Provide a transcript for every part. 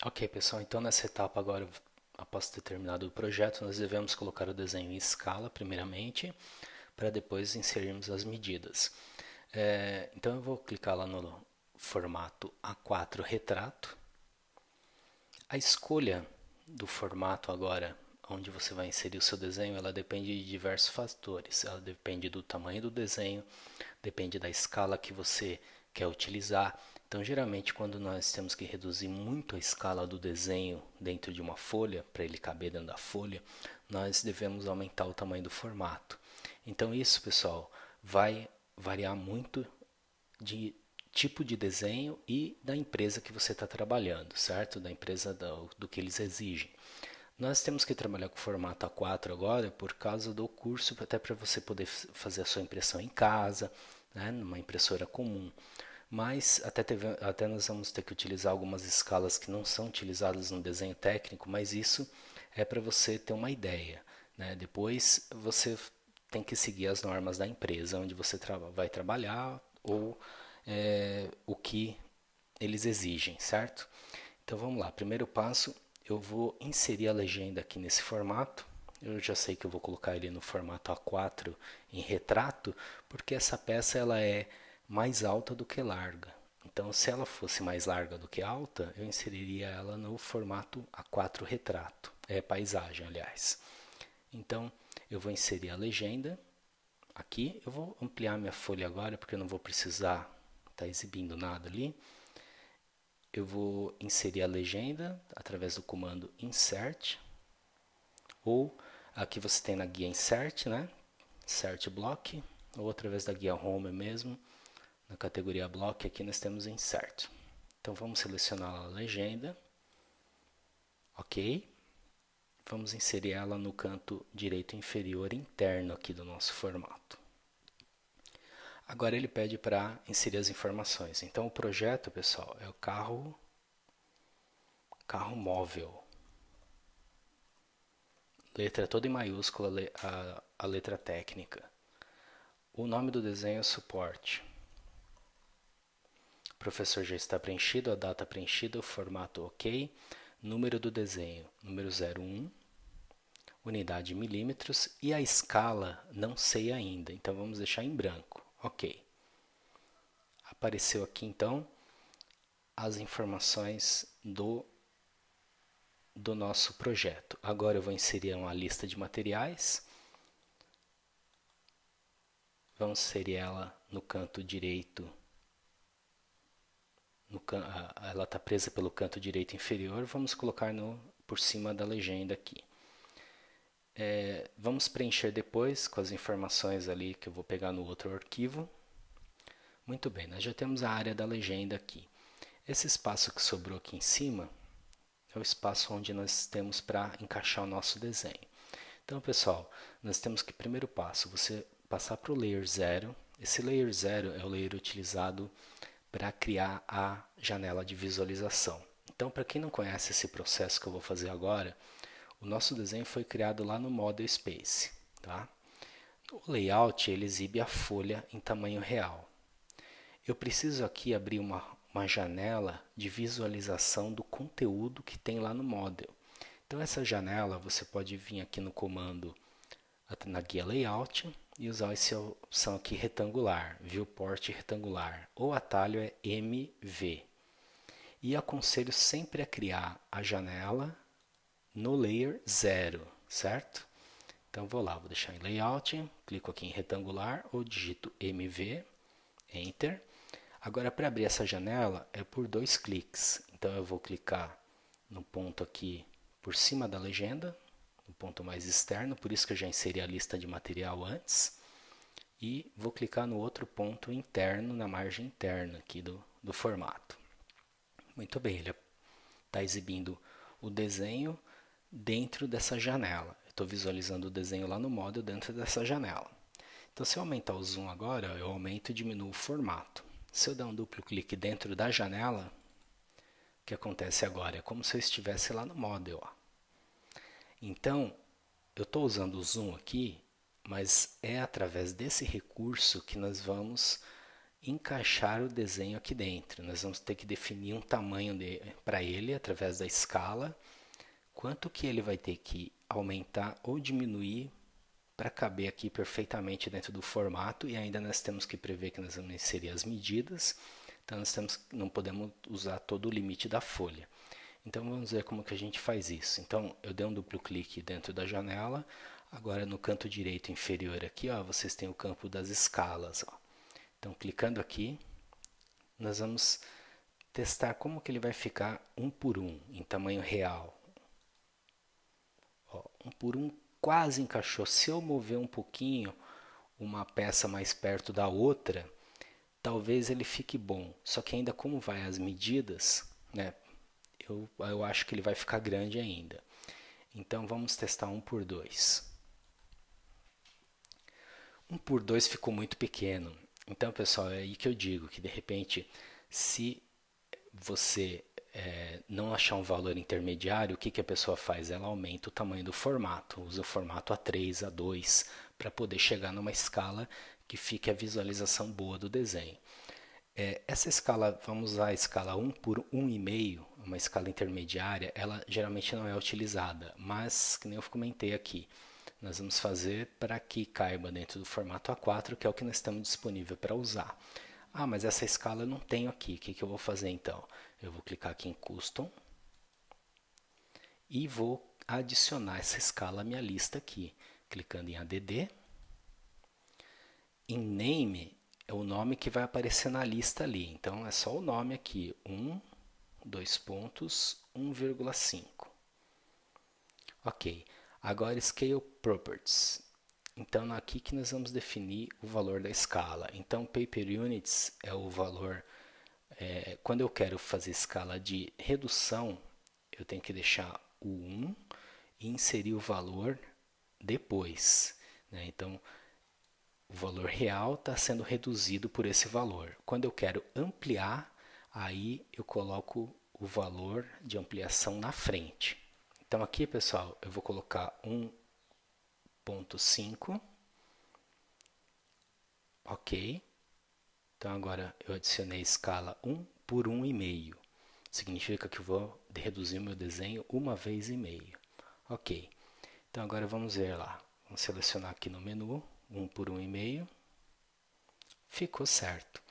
Ok, pessoal, então nessa etapa agora, após ter terminado o projeto, nós devemos colocar o desenho em escala, primeiramente, para depois inserirmos as medidas. Então eu vou clicar lá no formato A4 retrato. A escolha do formato agora, onde você vai inserir o seu desenho, ela depende de diversos fatores. Ela depende do tamanho do desenho, depende da escala que você quer utilizar. Então, geralmente, quando nós temos que reduzir muito a escala do desenho dentro de uma folha, para ele caber dentro da folha, nós devemos aumentar o tamanho do formato. Então, isso, pessoal, vai variar muito de tipo de desenho e da empresa que você está trabalhando, certo? Da empresa do que eles exigem. Nós temos que trabalhar com formato A4 agora por causa do curso, até para você poder fazer a sua impressão em casa, né, numa impressora comum. Mas até nós vamos ter que utilizar algumas escalas que não são utilizadas no desenho técnico, mas isso é para você ter uma ideia. Né? Depois você tem que seguir as normas da empresa onde você vai trabalhar ou o que eles exigem, certo? Então vamos lá, primeiro passo, eu vou inserir a legenda aqui nesse formato. Eu já sei que eu vou colocar ele no formato A4 em retrato, porque essa peça ela é mais alta do que larga. Então, se ela fosse mais larga do que alta, eu inseriria ela no formato A4 retrato, paisagem, aliás. Então, eu vou inserir a legenda aqui. Eu vou ampliar minha folha agora, porque eu não vou precisar estar exibindo nada ali. Eu vou inserir a legenda através do comando insert, ou aqui você tem na guia insert, né? Insert block, ou através da guia home mesmo, na categoria block aqui nós temos insert. Então vamos selecionar a legenda, ok? Vamos inserir ela no canto direito inferior interno aqui do nosso formato. Agora ele pede para inserir as informações. Então o projeto, pessoal, é o carro móvel. Letra toda em maiúscula, a letra técnica. O nome do desenho é suporte. O professor já está preenchido, a data preenchida, o formato ok. Número do desenho, número 01. Unidade milímetros e a escala não sei ainda, então vamos deixar em branco. Ok. Apareceu aqui então as informações do nosso projeto. Agora eu vou inserir uma lista de materiais. Vamos inserir ela no canto direito. Ela está presa pelo canto direito inferior. Vamos colocar por cima da legenda aqui. Vamos preencher depois com as informações ali que eu vou pegar no outro arquivo. Muito bem, nós já temos a área da legenda aqui. Esse espaço que sobrou aqui em cima é o espaço onde nós temos para encaixar o nosso desenho. Então, pessoal, nós temos que, primeiro passo, você passar para o Layer 0. Esse Layer 0 é o layer utilizado para criar a janela de visualização. Então, para quem não conhece esse processo que eu vou fazer agora, o nosso desenho foi criado lá no Model Space. Tá? O layout ele exibe a folha em tamanho real. Eu preciso aqui abrir uma janela de visualização do conteúdo que tem lá no Model. Então essa janela você pode vir aqui no comando na guia Layout e usar essa opção aqui retangular, Viewport retangular, ou atalho é MV. E aconselho sempre a criar a janela no Layer 0, certo? Então vou lá, vou deixar em Layout, clico aqui em retangular ou digito MV, Enter. Agora, para abrir essa janela, é por 2 cliques. Então, eu vou clicar no ponto aqui por cima da legenda, no ponto mais externo, por isso que eu já inseri a lista de material antes. E vou clicar no outro ponto interno, na margem interna aqui do formato. Muito bem, ele está exibindo o desenho dentro dessa janela. Estou visualizando o desenho lá no Model dentro dessa janela. Então, se eu aumentar o zoom agora, eu aumento e diminuo o formato. Se eu der um duplo clique dentro da janela, o que acontece agora? É como se eu estivesse lá no Model. Ó. Então, eu estou usando o zoom aqui, mas é através desse recurso que nós vamos encaixar o desenho aqui dentro. Nós vamos ter que definir um tamanho para ele através da escala, quanto que ele vai ter que aumentar ou diminuir para caber aqui perfeitamente dentro do formato, e ainda nós temos que prever que nós vamos inserir as medidas, então não podemos usar todo o limite da folha. Então vamos ver como que a gente faz isso. Então eu dei um duplo clique dentro da janela, agora no canto direito inferior aqui, ó, vocês têm o campo das escalas. Ó. Então clicando aqui, nós vamos testar como que ele vai ficar 1 por 1 em tamanho real. Ó, 1 por 1 quase encaixou. Se eu mover um pouquinho uma peça mais perto da outra, talvez ele fique bom. Só que ainda como vai as medidas, né, eu acho que ele vai ficar grande ainda. Então vamos testar 1 por 2. 1 por 2 ficou muito pequeno. Então, pessoal, é aí que eu digo que de repente, se você não achar um valor intermediário, o que a pessoa faz? Ela aumenta o tamanho do formato, usa o formato A3, A2, para poder chegar numa escala que fique a visualização boa do desenho. Essa escala, vamos usar a escala 1 por 1,5, uma escala intermediária, ela geralmente não é utilizada, mas, que nem eu comentei aqui, nós vamos fazer para que caiba dentro do formato A4, que é o que nós temos disponível para usar. Ah, mas essa escala eu não tenho aqui, o que eu vou fazer então? Eu vou clicar aqui em Custom e vou adicionar essa escala à minha lista aqui, clicando em ADD. Em Name é o nome que vai aparecer na lista ali, então é só o nome aqui, 1, 2 pontos, 1,5. Ok, agora Scale Properties. Então aqui que nós vamos definir o valor da escala. Então Paper Units é o valor, quando eu quero fazer escala de redução, eu tenho que deixar o 1 e inserir o valor depois, né? Então o valor real está sendo reduzido por esse valor. Quando eu quero ampliar, aí eu coloco o valor de ampliação na frente. Então aqui, pessoal, eu vou colocar 1,5. Ok. Então agora eu adicionei a escala 1 por 1,5. Significa que eu vou reduzir o meu desenho uma vez e meio. Ok. Então agora vamos ver lá. Vamos selecionar aqui no menu 1 por 1,5. Ficou certo.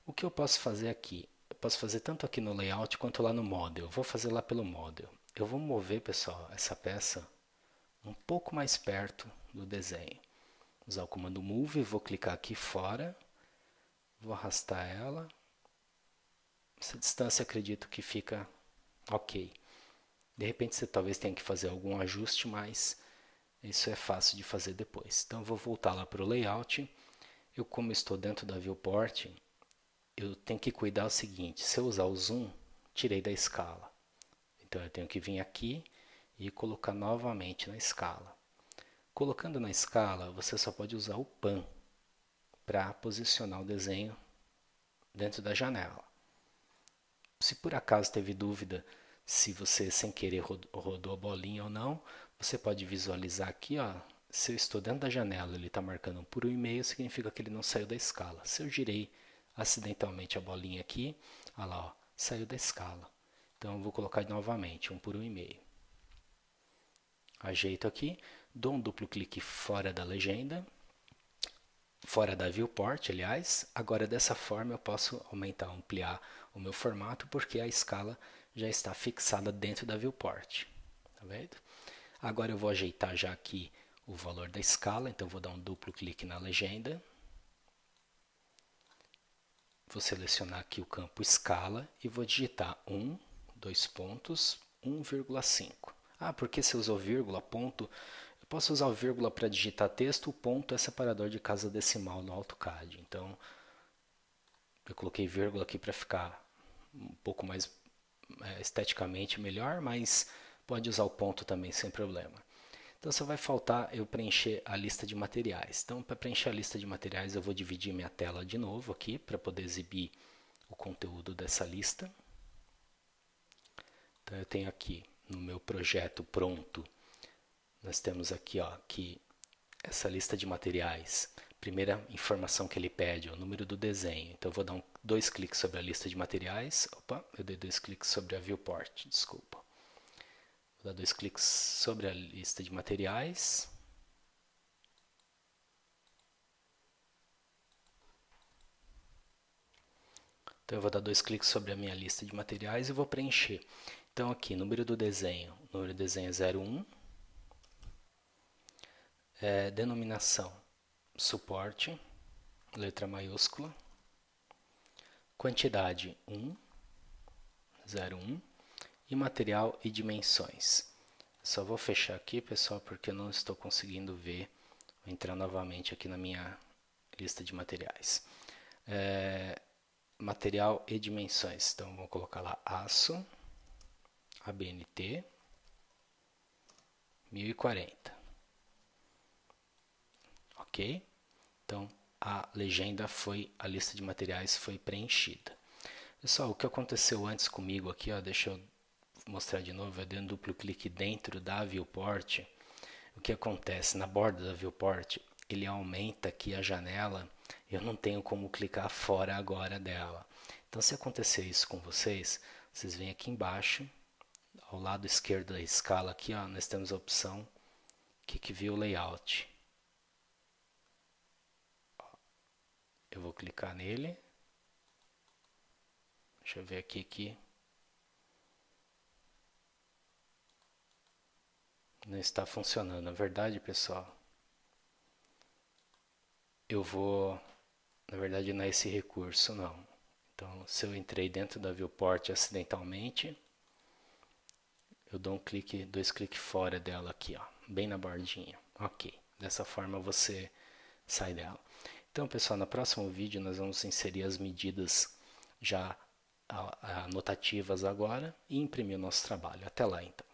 O que eu posso fazer aqui? Eu posso fazer tanto aqui no layout quanto lá no model. Eu vou fazer lá pelo model. Eu vou mover, pessoal, essa peça um pouco mais perto do desenho. Usar o comando Move, vou clicar aqui fora, vou arrastar ela. Essa distância acredito que fica ok. De repente você talvez tenha que fazer algum ajuste, mas isso é fácil de fazer depois. Então eu vou voltar lá para o layout. Eu, como estou dentro da viewport, eu tenho que cuidar o seguinte: se eu usar o zoom, tirei da escala. Então eu tenho que vir aqui e colocar novamente na escala. Colocando na escala, você só pode usar o Pan para posicionar o desenho dentro da janela. Se por acaso teve dúvida se você sem querer rodou a bolinha ou não, você pode visualizar aqui, ó, se eu estou dentro da janela, ele está marcando 1 por 1,5, significa que ele não saiu da escala. Se eu girei acidentalmente a bolinha aqui, olha lá, ó, saiu da escala. Então eu vou colocar novamente 1 por 1,5. Ajeito aqui, dou um duplo clique fora da legenda, fora da viewport, aliás. Agora dessa forma eu posso aumentar, ampliar o meu formato, porque a escala já está fixada dentro da viewport. Tá vendo? Agora eu vou ajeitar já aqui o valor da escala, então vou dar um duplo clique na legenda. Vou selecionar aqui o campo escala e vou digitar 1, 2 pontos, 1,5. Ah, porque você usou vírgula, ponto? Eu posso usar o vírgula para digitar texto, o ponto é separador de casa decimal no AutoCAD. Então, eu coloquei vírgula aqui para ficar um pouco mais esteticamente melhor, mas pode usar o ponto também sem problema. Então, só vai faltar eu preencher a lista de materiais. Então, para preencher a lista de materiais, eu vou dividir minha tela de novo aqui, para poder exibir o conteúdo dessa lista. Então, eu tenho aqui no meu projeto pronto, nós temos aqui, ó, que essa lista de materiais. primeira informação que ele pede, o número do desenho. Então eu vou dar dois cliques sobre a lista de materiais. Opa, eu dei dois cliques sobre a viewport, desculpa. Vou dar dois cliques sobre a lista de materiais. Então eu vou dar dois cliques sobre a minha lista de materiais e vou preencher. Então aqui, número do desenho. O número do desenho é 01. Denominação, suporte, letra maiúscula. Quantidade 1, 01. E material e dimensões. Só vou fechar aqui, pessoal, porque eu não estou conseguindo ver. Vou entrar novamente aqui na minha lista de materiais. Material e dimensões. Então, vou colocar lá aço, ABNT, 1040. Ok? Então, a legenda a lista de materiais foi preenchida. Pessoal, o que aconteceu antes comigo aqui, ó, deixa eu mostrar de novo, eu dei um duplo clique dentro da viewport. O que acontece na borda da viewport, ele aumenta aqui a janela, eu não tenho como clicar fora agora dela. Então, se acontecer isso com vocês, vocês vêm aqui embaixo, ao lado esquerdo da escala aqui, ó, nós temos a opção Quick View Layout. Eu vou clicar nele. Deixa eu ver aqui que não está funcionando. Na verdade, pessoal, eu vou... Na verdade, não é esse recurso, não. Então, se eu entrei dentro da viewport acidentalmente, eu dou dois cliques fora dela aqui, ó, bem na bordinha. Ok, dessa forma você sai dela. Então, pessoal, no próximo vídeo nós vamos inserir as medidas já anotativas agora e imprimir o nosso trabalho. Até lá, então.